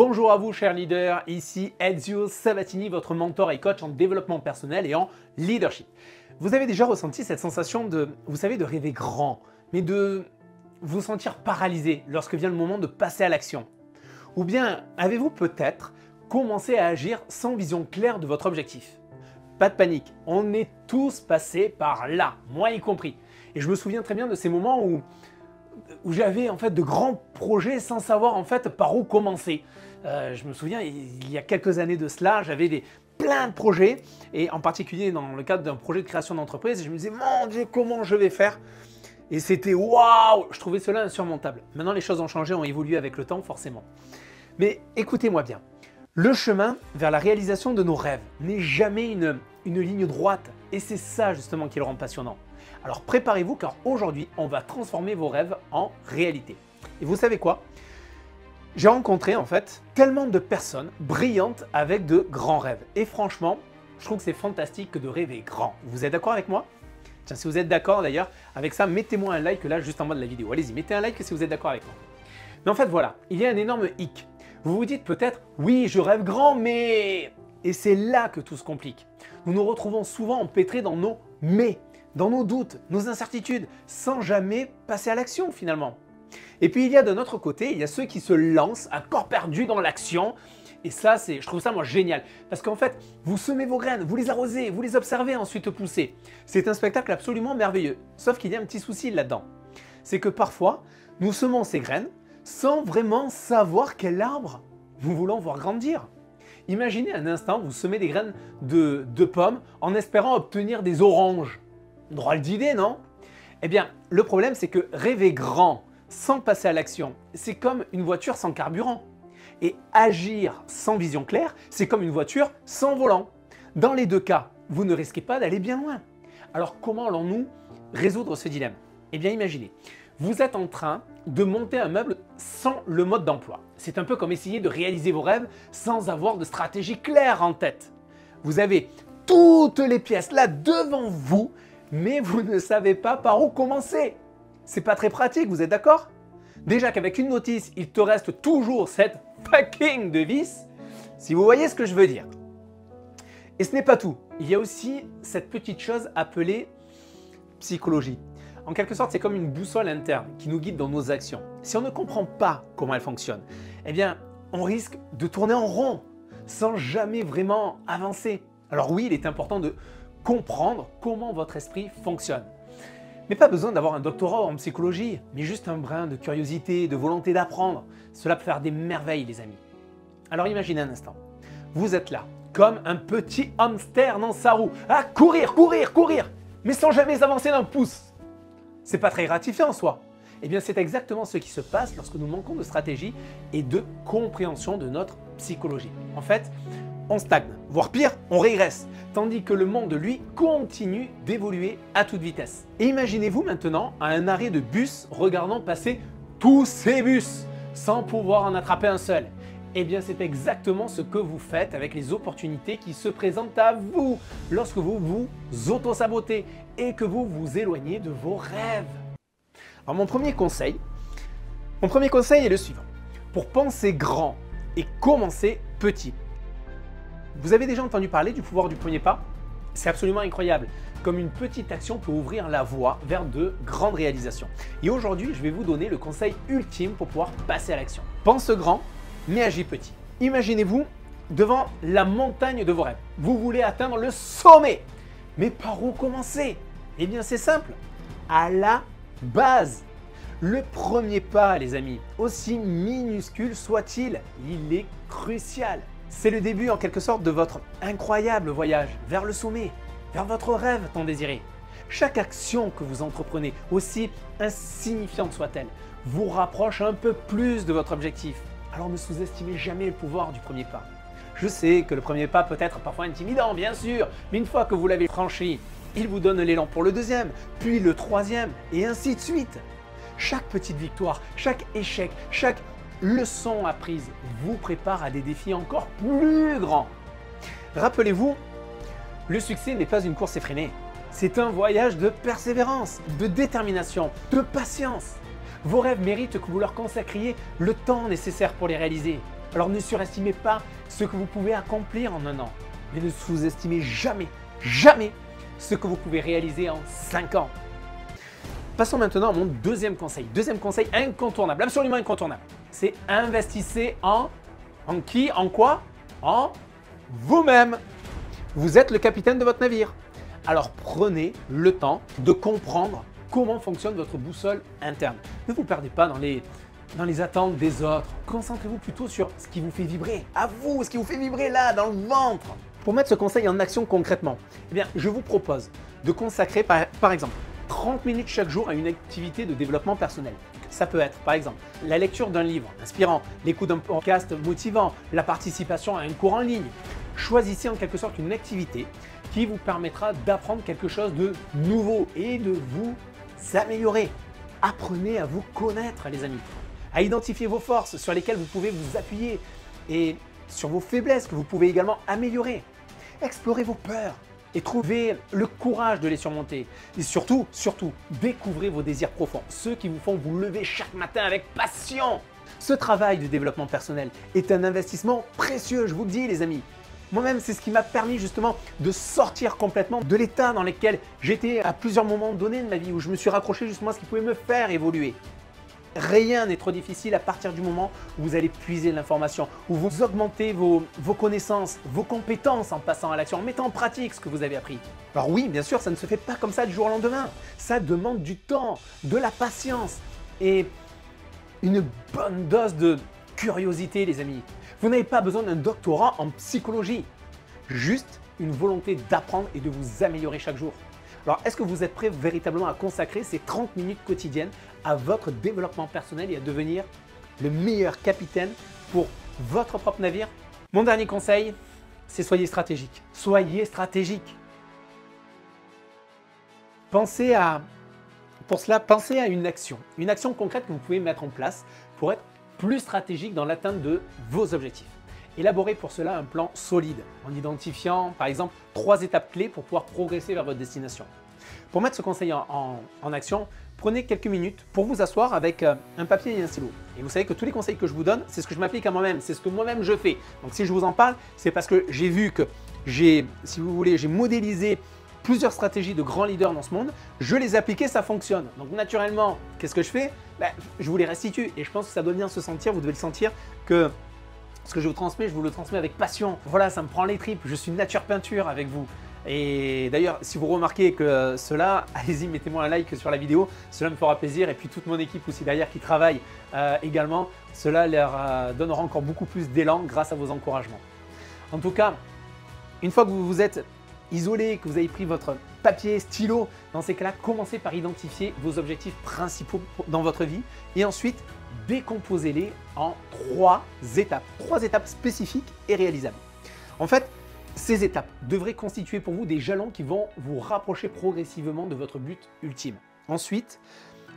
Bonjour à vous chers leaders, ici Ezio Sabatini, votre mentor et coach en développement personnel et en leadership. Vous avez déjà ressenti cette sensation de, vous savez, de rêver grand, mais de vous sentir paralysé lorsque vient le moment de passer à l'action? Ou bien avez-vous peut-être commencé à agir sans vision claire de votre objectif? Pas de panique, on est tous passés par là, moi y compris. Et je me souviens très bien de ces moments où j'avais en fait de grands projets sans savoir en fait par où commencer. Je me souviens, il y a quelques années de cela, j'avais plein de projets, et en particulier dans le cadre d'un projet de création d'entreprise, je me disais, mon Dieu, comment je vais faire? Et c'était waouh, je trouvais cela insurmontable. Maintenant, les choses ont changé, ont évolué avec le temps, forcément. Mais écoutez-moi bien, le chemin vers la réalisation de nos rêves n'est jamais une ligne droite, et c'est ça justement qui le rend passionnant. Alors préparez-vous car aujourd'hui, on va transformer vos rêves en réalité. Et vous savez quoi? J'ai rencontré en fait tellement de personnes brillantes avec de grands rêves. Et franchement, je trouve que c'est fantastique de rêver grand. Vous êtes d'accord avec moi? Tiens, si vous êtes d'accord d'ailleurs avec ça, mettez-moi un like là juste en bas de la vidéo. Allez-y, mettez un like si vous êtes d'accord avec moi. Mais en fait voilà, il y a un énorme hic. Vous vous dites peut-être, oui, je rêve grand, mais... Et c'est là que tout se complique. Nous nous retrouvons souvent empêtrés dans nos « mais », dans nos doutes, nos incertitudes, sans jamais passer à l'action finalement. Et puis il y a de notre côté, il y a ceux qui se lancent à corps perdu dans l'action. Et ça, je trouve ça moi génial. Parce qu'en fait, vous semez vos graines, vous les arrosez, vous les observez, ensuite pousser. C'est un spectacle absolument merveilleux. Sauf qu'il y a un petit souci là-dedans. C'est que parfois, nous semons ces graines sans vraiment savoir quel arbre nous voulons voir grandir. Imaginez un instant, vous semez des graines de pommes en espérant obtenir des oranges. Drôle d'idée, non? Eh bien, le problème, c'est que rêver grand sans passer à l'action, c'est comme une voiture sans carburant. Et agir sans vision claire, c'est comme une voiture sans volant. Dans les deux cas, vous ne risquez pas d'aller bien loin. Alors comment allons-nous résoudre ce dilemme? Eh bien, imaginez, vous êtes en train de monter un meuble sans le mode d'emploi. C'est un peu comme essayer de réaliser vos rêves sans avoir de stratégie claire en tête. Vous avez toutes les pièces là devant vous, mais vous ne savez pas par où commencer. C'est pas très pratique, vous êtes d'accord? Déjà qu'avec une notice, il te reste toujours cette fucking devise, si vous voyez ce que je veux dire. Et ce n'est pas tout. Il y a aussi cette petite chose appelée psychologie. En quelque sorte, c'est comme une boussole interne qui nous guide dans nos actions. Si on ne comprend pas comment elle fonctionne, eh bien, on risque de tourner en rond sans jamais vraiment avancer. Alors oui, il est important de comprendre comment votre esprit fonctionne. Mais pas besoin d'avoir un doctorat en psychologie, mais juste un brin de curiosité, de volonté d'apprendre. Cela peut faire des merveilles, les amis. Alors imaginez un instant, vous êtes là, comme un petit hamster dans sa roue, à courir, courir, courir, mais sans jamais avancer d'un pouce. C'est pas très gratifiant en soi. Eh bien, c'est exactement ce qui se passe lorsque nous manquons de stratégie et de compréhension de notre psychologie. En fait, on stagne, voire pire, on régresse, tandis que le monde, lui, continue d'évoluer à toute vitesse. Et imaginez-vous maintenant à un arrêt de bus regardant passer tous ces bus sans pouvoir en attraper un seul. Eh bien, c'est exactement ce que vous faites avec les opportunités qui se présentent à vous lorsque vous vous auto-sabotez et que vous vous éloignez de vos rêves. Alors, mon premier conseil est le suivant. Pour penser grand et commencer petit. Vous avez déjà entendu parler du pouvoir du premier pas? C'est absolument incroyable. Comme une petite action peut ouvrir la voie vers de grandes réalisations. Et aujourd'hui, je vais vous donner le conseil ultime pour pouvoir passer à l'action. Pense grand, mais agis petit. Imaginez-vous devant la montagne de vos rêves. Vous voulez atteindre le sommet. Mais par où commencer? Eh bien, c'est simple. À la base. Le premier pas, les amis, aussi minuscule soit-il, il est crucial. C'est le début en quelque sorte de votre incroyable voyage vers le sommet, vers votre rêve tant désiré. Chaque action que vous entreprenez, aussi insignifiante soit-elle, vous rapproche un peu plus de votre objectif. Alors ne sous-estimez jamais le pouvoir du premier pas. Je sais que le premier pas peut être parfois intimidant, bien sûr, mais une fois que vous l'avez franchi, il vous donne l'élan pour le deuxième, puis le troisième, et ainsi de suite. Chaque petite victoire, chaque échec, chaque leçon apprise vous prépare à des défis encore plus grands. Rappelez-vous, le succès n'est pas une course effrénée. C'est un voyage de persévérance, de détermination, de patience. Vos rêves méritent que vous leur consacriez le temps nécessaire pour les réaliser. Alors ne surestimez pas ce que vous pouvez accomplir en un an, mais ne sous-estimez jamais, jamais ce que vous pouvez réaliser en 5 ans. Passons maintenant à mon deuxième conseil. Deuxième conseil incontournable, absolument incontournable. C'est investissez en qui? En quoi? En vous-même. Vous êtes le capitaine de votre navire. Alors prenez le temps de comprendre comment fonctionne votre boussole interne. Ne vous perdez pas dans les attentes des autres. Concentrez-vous plutôt sur ce qui vous fait vibrer, à vous, ce qui vous fait vibrer là, dans le ventre. Pour mettre ce conseil en action concrètement, eh bien, je vous propose de consacrer par exemple 30 minutes chaque jour à une activité de développement personnel. Ça peut être par exemple la lecture d'un livre inspirant, l'écoute d'un podcast motivant, la participation à un cours en ligne. Choisissez en quelque sorte une activité qui vous permettra d'apprendre quelque chose de nouveau et de vous améliorer. Apprenez à vous connaître les amis, à identifier vos forces sur lesquelles vous pouvez vous appuyer et sur vos faiblesses que vous pouvez également améliorer. Explorez vos peurs et trouvez le courage de les surmonter. Et surtout, découvrez vos désirs profonds, ceux qui vous font vous lever chaque matin avec passion. Ce travail de développement personnel est un investissement précieux, je vous le dis les amis. Moi-même, c'est ce qui m'a permis justement de sortir complètement de l'état dans lequel j'étais à plusieurs moments donnés de ma vie, où je me suis raccroché justement à ce qui pouvait me faire évoluer. Rien n'est trop difficile à partir du moment où vous allez puiser l'information, où vous augmentez vos connaissances, vos compétences en passant à l'action, en mettant en pratique ce que vous avez appris. Alors oui, bien sûr, ça ne se fait pas comme ça du jour au lendemain. Ça demande du temps, de la patience et une bonne dose de curiosité, les amis. Vous n'avez pas besoin d'un doctorat en psychologie, juste une volonté d'apprendre et de vous améliorer chaque jour. Alors, est-ce que vous êtes prêt véritablement à consacrer ces 30 minutes quotidiennes à votre développement personnel et à devenir le meilleur capitaine pour votre propre navire? Mon dernier conseil, c'est soyez stratégique. Soyez stratégique. Pour cela, pensez à une action concrète que vous pouvez mettre en place pour être plus stratégique dans l'atteinte de vos objectifs. Élaborez pour cela un plan solide en identifiant par exemple 3 étapes clés pour pouvoir progresser vers votre destination. Pour mettre ce conseil en action, prenez quelques minutes pour vous asseoir avec un papier et un stylo. Et vous savez que tous les conseils que je vous donne, c'est ce que je m'applique à moi-même, c'est ce que moi-même je fais. Donc si je vous en parle, c'est parce que j'ai vu que j'ai modélisé plusieurs stratégies de grands leaders dans ce monde, je les ai appliquées, ça fonctionne. Donc naturellement, qu'est-ce que je fais? Je vous les restitue et je pense que ça doit bien se sentir, vous devez le sentir que ce que je vous le transmets avec passion. Voilà, ça me prend les tripes, je suis nature peinture avec vous. Et d'ailleurs, si vous remarquez que cela, allez-y, mettez-moi un like sur la vidéo, cela me fera plaisir. Et puis toute mon équipe aussi derrière qui travaille également, cela leur donnera encore beaucoup plus d'élan grâce à vos encouragements. En tout cas, une fois que vous vous êtes isolé, que vous avez pris votre papier, stylo, dans ces cas-là, commencez par identifier vos objectifs principaux dans votre vie et ensuite décomposez-les en 3 étapes. 3 étapes spécifiques et réalisables. En fait, ces étapes devraient constituer pour vous des jalons qui vont vous rapprocher progressivement de votre but ultime. Ensuite,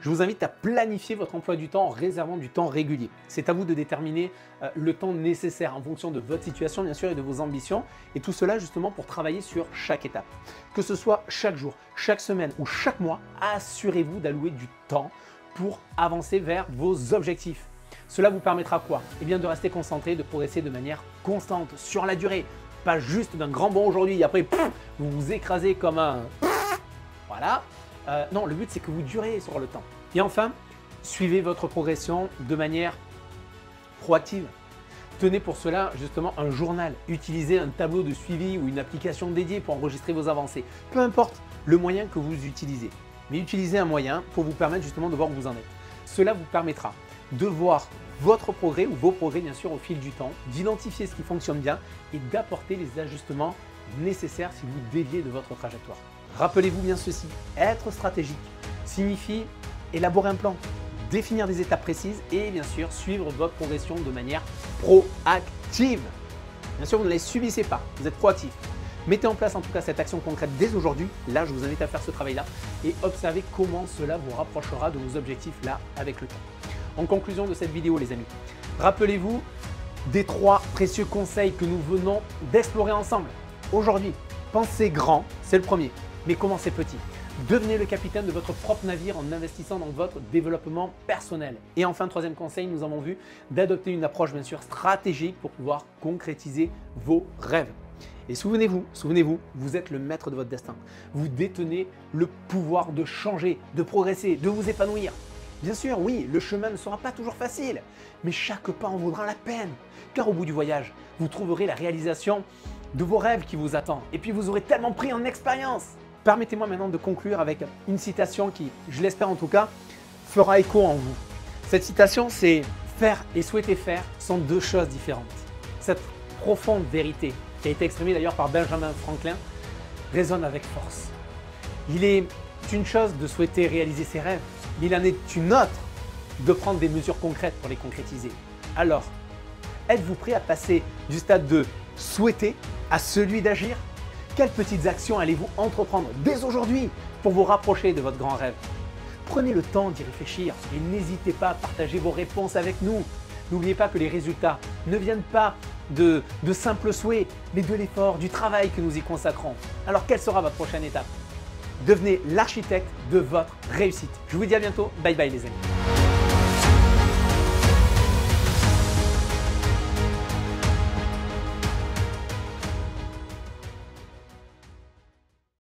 je vous invite à planifier votre emploi du temps en réservant du temps régulier. C'est à vous de déterminer le temps nécessaire en fonction de votre situation bien sûr et de vos ambitions et tout cela justement pour travailler sur chaque étape. Que ce soit chaque jour, chaque semaine ou chaque mois, assurez-vous d'allouer du temps pour avancer vers vos objectifs. Cela vous permettra quoi? Eh bien de rester concentré, de progresser de manière constante sur la durée. Pas juste d'un grand bond aujourd'hui et après vous vous écrasez comme un... Voilà. Non, le but c'est que vous durez sur le temps. Et enfin, suivez votre progression de manière proactive. Tenez pour cela justement un journal. Utilisez un tableau de suivi ou une application dédiée pour enregistrer vos avancées. Peu importe le moyen que vous utilisez, mais utilisez un moyen pour vous permettre justement de voir où vous en êtes. Cela vous permettra de voir votre progrès ou vos progrès bien sûr au fil du temps, d'identifier ce qui fonctionne bien et d'apporter les ajustements nécessaires si vous déviez de votre trajectoire. Rappelez-vous bien ceci, être stratégique signifie élaborer un plan, définir des étapes précises et bien sûr suivre votre progression de manière proactive. Bien sûr, vous ne les subissez pas, vous êtes proactif. Mettez en place en tout cas cette action concrète dès aujourd'hui. Là, je vous invite à faire ce travail-là et observez comment cela vous rapprochera de vos objectifs là avec le temps. En conclusion de cette vidéo, les amis, rappelez-vous des 3 précieux conseils que nous venons d'explorer ensemble. Aujourd'hui, pensez grand, c'est le premier, mais commencez petit. Devenez le capitaine de votre propre navire en investissant dans votre développement personnel. Et enfin, troisième conseil, nous avons vu d'adopter une approche bien sûr stratégique pour pouvoir concrétiser vos rêves. Et souvenez-vous, vous êtes le maître de votre destin. Vous détenez le pouvoir de changer, de progresser, de vous épanouir. Bien sûr, oui, le chemin ne sera pas toujours facile, mais chaque pas en vaudra la peine. Car au bout du voyage, vous trouverez la réalisation de vos rêves qui vous attend. Et puis vous aurez tellement pris en expérience. Permettez-moi maintenant de conclure avec une citation qui, je l'espère en tout cas, fera écho en vous. Cette citation, c'est « Faire et souhaiter faire sont deux choses différentes ». Cette profonde vérité, qui a été exprimée d'ailleurs par Benjamin Franklin, résonne avec force. Il est une chose de souhaiter réaliser ses rêves, mais il en est une autre de prendre des mesures concrètes pour les concrétiser. Alors, êtes-vous prêt à passer du stade de souhaiter à celui d'agir ? Quelles petites actions allez-vous entreprendre dès aujourd'hui pour vous rapprocher de votre grand rêve? Prenez le temps d'y réfléchir et n'hésitez pas à partager vos réponses avec nous. N'oubliez pas que les résultats ne viennent pas de simples souhaits, mais de l'effort, du travail que nous y consacrons. Alors, quelle sera votre prochaine étape? Devenez l'architecte de votre réussite. Je vous dis à bientôt. Bye bye les amis.